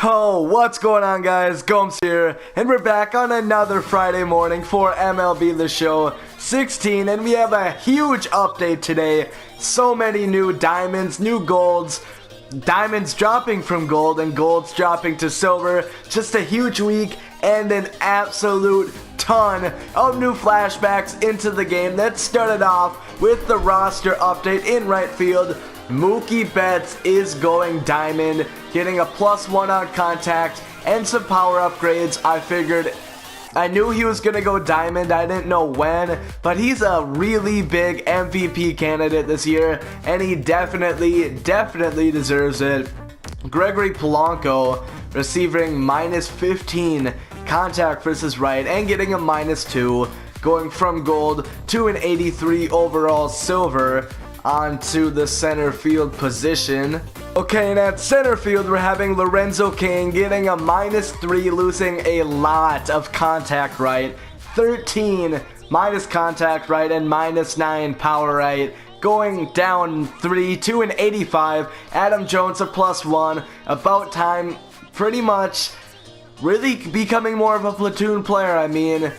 Oh, what's going on, guys? Gomes here, and we're back on another Friday morning for MLB The Show 16, and we have a huge update today. So many new diamonds, new golds, diamonds dropping from gold, and golds dropping to silver. Just a huge week, and an absolute ton of new flashbacks into the game that started off with the roster update in right field. Mookie Betts is going diamond, getting a +1 on contact and some power upgrades. I knew he was going to go diamond, I didn't know when, but he's a really big MVP candidate this year, and he definitely deserves it. Gregory Polanco receiving -15 contact versus right and getting a -2, going from gold to an 83 overall silver onto the center field position. Okay, and at center field we're having Lorenzo Cain getting a -3, losing a lot of contact right, 13 minus contact right and -9 power right, going down 3 to an 85. Adam Jones a +1, about time, pretty much really becoming more of a platoon player. I mean,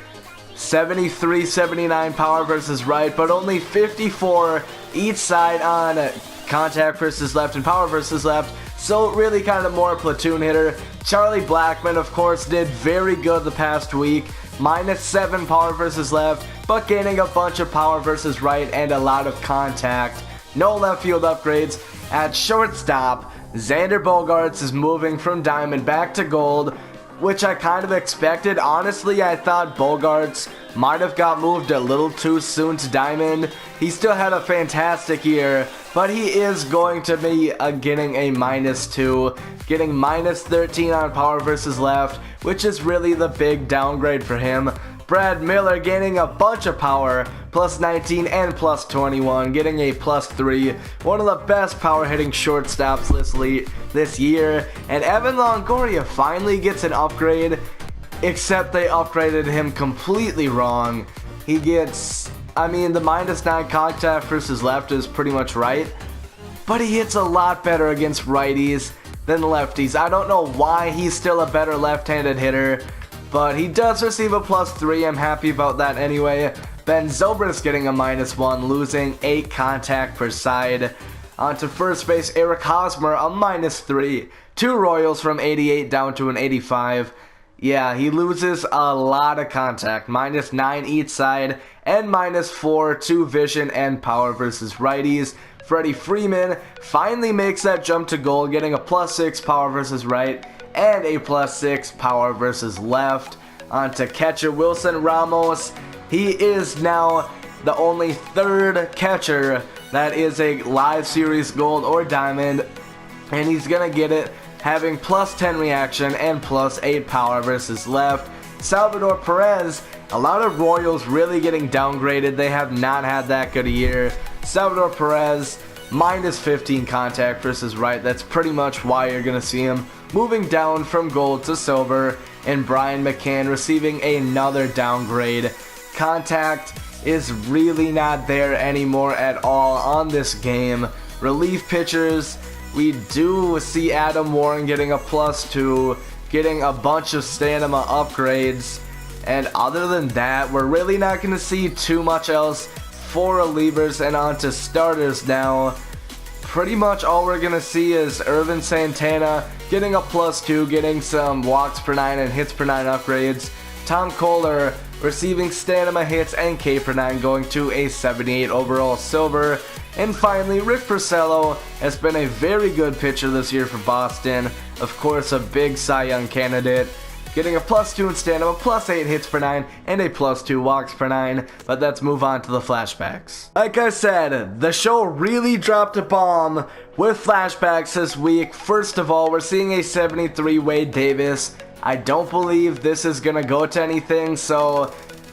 73, 79 power versus right, but only 54 each side on contact versus left and power versus left, so really kind of more platoon hitter. Charlie Blackmon, of course, did very good the past week, -7 power versus left, but gaining a bunch of power versus right and a lot of contact. No left field upgrades. At shortstop, Xander Bogaerts is moving from diamond back to gold, which I kind of expected. Honestly, I thought Bogaerts might have got moved a little too soon to diamond. He still had a fantastic year, but he is going to be getting a -2, getting -13 on power versus left, which is really the big downgrade for him. Brad Miller gaining a bunch of power, +19 and +21, getting a +3, one of the best power hitting shortstops this year. And Evan Longoria finally gets an upgrade, except they upgraded him completely wrong. He gets, I mean, the -9 contact versus left is pretty much right, but he hits a lot better against righties than lefties. I don't know why he's still a better left-handed hitter, but he does receive a +3. I'm happy about that anyway. Ben Zobrist getting a -1, losing 8 contact per side. Onto first base, Eric Hosmer a -3. 2 Royals from 88 down to an 85. Yeah, he loses a lot of contact, -9 each side, and -4 to vision and power versus righties. Freddie Freeman finally makes that jump to gold, getting a +6 power versus right and a +6 power versus left. Onto catcher Wilson Ramos. He is now the only third catcher that is a live series gold or diamond, and he's gonna get it having +10 reaction and +8 power versus left. Salvador Perez, a lot of Royals really getting downgraded. They have not had that good a year. Salvador Perez -15 contact versus right. That's pretty much why you're gonna see him moving down from gold to silver. And Brian McCann receiving another downgrade. Contact is really not there anymore at all on this game. Relief pitchers, we do see Adam Warren getting a +2, getting a bunch of stamina upgrades, and other than that, we're really not going to see too much else for relievers. And onto starters now. Pretty much all we're going to see is Irvin Santana getting a +2, getting some walks per 9 and hits per 9 upgrades. Tom Kohler receiving stamina hits and K per 9, going to a 78 overall silver. And finally, Rick Porcello has been a very good pitcher this year for Boston. Of course, a big Cy Young candidate, getting a +2 in stamina, +8 hits per 9, and a +2 walks per 9. But let's move on to the flashbacks. Like I said, the show really dropped a bomb with flashbacks this week. First of all, we're seeing a 73 Wade Davis. I don't believe this is gonna go to anything, so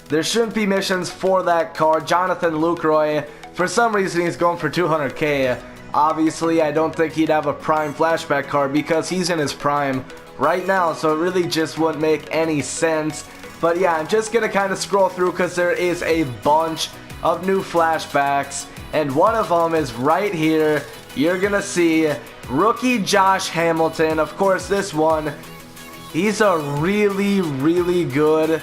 there shouldn't be missions for that card. Jonathan Lucroy, for some reason he's going for 200k. Obviously, I don't think he'd have a prime flashback card because he's in his prime right now, so it really just wouldn't make any sense. But yeah, I'm just gonna kind of scroll through because there is a bunch of new flashbacks, and one of them is right here. you're gonna see rookie Josh Hamilton. Of course, this one, he's a really good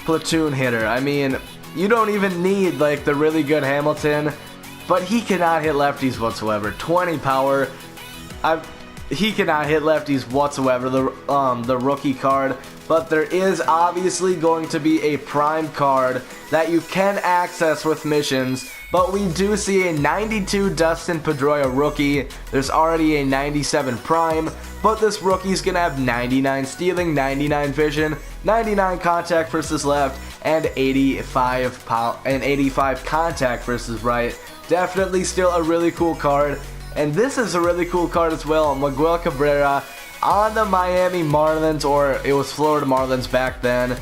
platoon hitter. I mean, you don't even need like the really good Hamilton, but he cannot hit lefties whatsoever. 20 power. He cannot hit lefties whatsoever, the rookie card. But there is obviously going to be a prime card that you can access with missions. But we do see a 92 Dustin Pedroia rookie. There's already a 97 prime, but this rookie's gonna have 99 stealing, 99 vision, 99 contact versus left, and 85 contact versus right. Definitely still a really cool card. And this is a really cool card as well. Miguel Cabrera on the Miami Marlins, or it was Florida Marlins back then.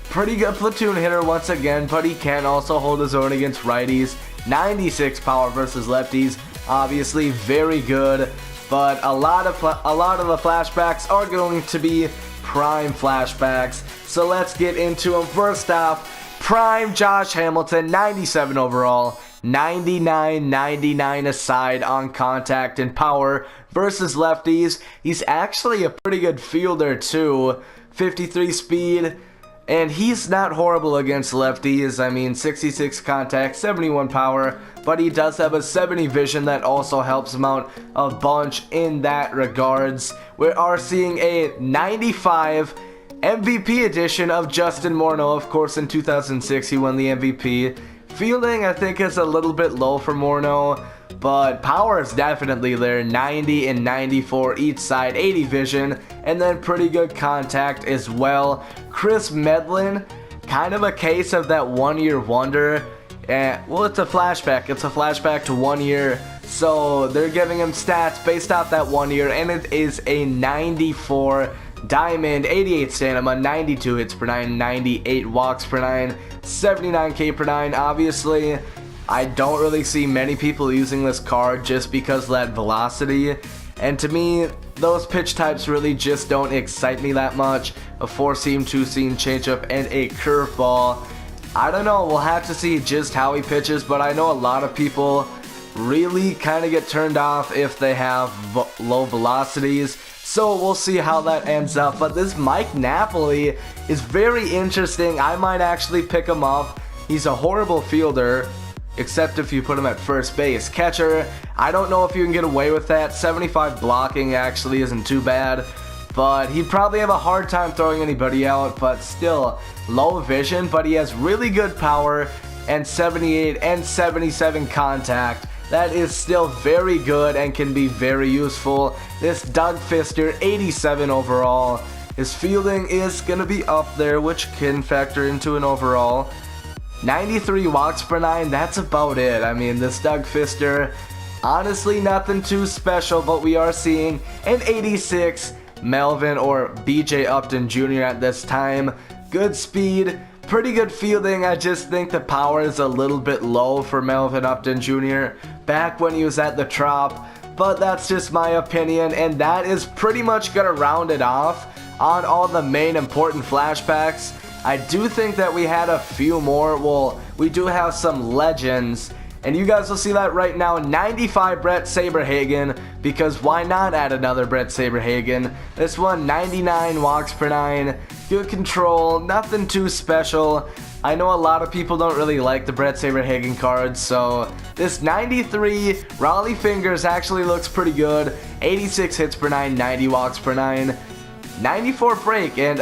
Pretty good platoon hitter once again, but he can also hold his own against righties. 96 power versus lefties, obviously very good. But a lot of the flashbacks are going to be prime flashbacks. So let's get into them. First off, prime Josh Hamilton, 97 overall. 99 aside on contact and power versus lefties. He's actually a pretty good fielder too. 53 speed, and he's not horrible against lefties. I mean, 66 contact, 71 power, but he does have a 70 vision that also helps him out a bunch in that regards. We are seeing a 95 MVP edition of Justin Morneau. Of course, in 2006 he won the MVP. Fielding, I think, is a little bit low for Morneau, but power is definitely there. 90 and 94 each side, 80 vision, and then pretty good contact as well. Chris Medlin, kind of a case of that 1 year wonder. Well, it's a flashback. It's a flashback to 1 year, so they're giving him stats based off that 1 year, and it is a 94 diamond, 88 stamina, 92 hits per 9, 98 walks per 9, 79 K per 9. Obviously, I don't really see many people using this card just because of that velocity, and to me, those pitch types really just don't excite me that much. A 4-seam, 2-seam changeup, and a curveball. I don't know, we'll have to see just how he pitches, but I know a lot of people really kind of get turned off if they have low velocities. So we'll see how that ends up. But this Mike Napoli is very interesting. I might actually pick him up. He's a horrible fielder, except if you put him at first base. Catcher, I don't know if you can get away with that. 75 blocking actually isn't too bad, but he'd probably have a hard time throwing anybody out. But still, low vision, but he has really good power and 78 and 77 contact. That is still very good and can be very useful. This Doug Fister, 87 overall. His fielding is going to be up there, which can factor into an overall. 93 walks per 9, that's about it. I mean, this Doug Fister, honestly nothing too special, but we are seeing an 86 Melvin or BJ Upton Jr. at this time. Good speed. Pretty good fielding. I just think the power is a little bit low for Melvin Upton Jr. back when he was at the Trop, but that's just my opinion, and that is pretty much gonna round it off on all the main important flashbacks. I do think that we had a few more. Well, we do have some legends, and you guys will see that right now. 95 Brett Saberhagen, because why not add another Brett Saberhagen? This one, 99 walks per 9. Good control, nothing too special. I know a lot of people don't really like the Brett Saberhagen cards, so this 93 Raleigh Fingers actually looks pretty good. 86 hits per 9, 90 walks per 9, 94 break, and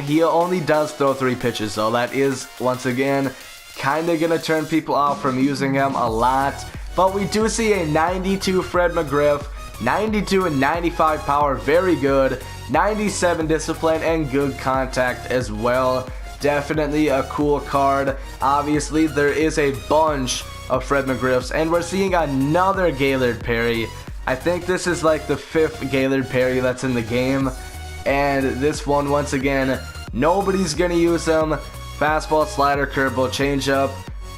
he only does throw 3 pitches, so that is, once again, kind of going to turn people off from using him a lot. But we do see a 92 Fred McGriff, 92 and 95 power, very good. 97 discipline and good contact as well. Definitely a cool card. Obviously, there is a bunch of Fred McGriffs, and we're seeing another Gaylord Perry. I think this is like the 5th Gaylord Perry that's in the game, and this one, once again, nobody's gonna use him. Fastball, slider, curveball, changeup,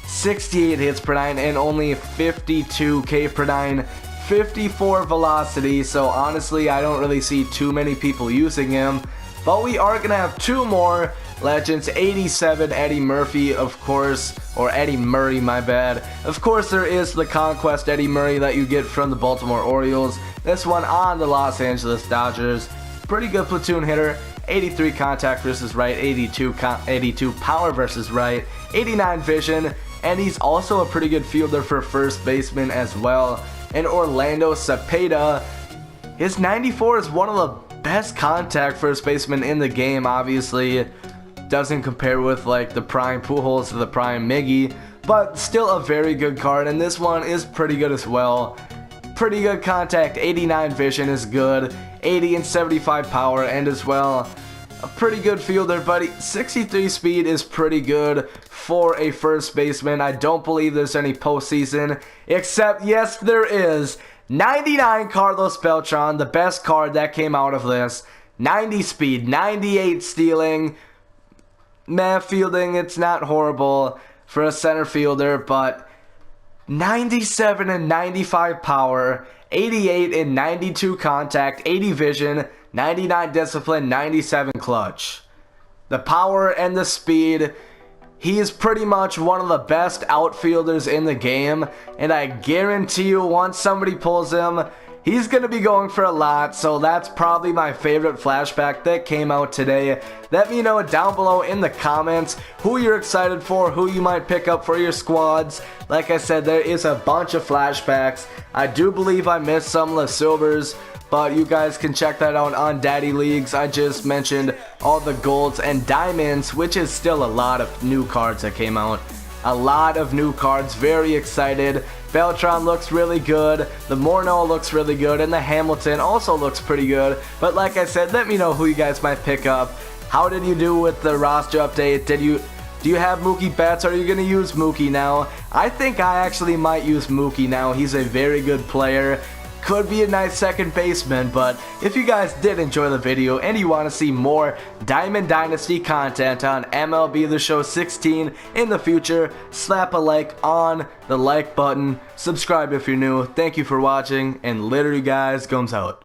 68 hits per 9 and only 52 K per 9. 54 velocity, so honestly I don't really see too many people using him, but we are gonna have 2 more Legends. 87, Eddie Murphy, of course, or Eddie Murray, my bad. Of course, there is the Conquest Eddie Murray that you get from the Baltimore Orioles. This one on the Los Angeles Dodgers. Pretty good platoon hitter. 83 contact versus right, 82 power versus right, 89 vision, and he's also a pretty good fielder for first baseman as well. And Orlando Cepeda, his 94 is one of the best contact first baseman in the game. Obviously, doesn't compare with like the prime Pujols or the prime Miggy, but still a very good card, and this one is pretty good as well. Pretty good contact, 89 vision is good, 80 and 75 power, and as well a pretty good fielder, buddy. 63 speed is pretty good for a first baseman. I don't believe there's any postseason, except yes there is. 99 Carlos Beltran, the best card that came out of this. 90 speed, 98 stealing, meh fielding, it's not horrible for a center fielder, but 97 and 95 power, 88 and 92 contact, 80 vision, 99 discipline, 97 clutch. The power and the speed, he is pretty much one of the best outfielders in the game, and I guarantee you once somebody pulls him, he's going to be going for a lot. So that's probably my favorite flashback that came out today. Let me know down below in the comments who you're excited for, who you might pick up for your squads. Like I said, there is a bunch of flashbacks. I do believe I missed some of the silvers, but you guys can check that out on Daddy Leagues. I just mentioned all the golds and diamonds, which is still a lot of new cards that came out. A lot of new cards, very excited. Beltran looks really good, the Morneau looks really good, and the Hamilton also looks pretty good. But like I said, let me know who you guys might pick up. How did you do with the roster update? Do you have Mookie Betts? Are you going to use Mookie now? I think I actually might use Mookie now. He's a very good player. Could be a nice second baseman, but if you guys did enjoy the video and you want to see more Diamond Dynasty content on MLB The Show 16 in the future, slap a like on the like button, subscribe if you're new. Thank you for watching, and literally guys, Gomes out.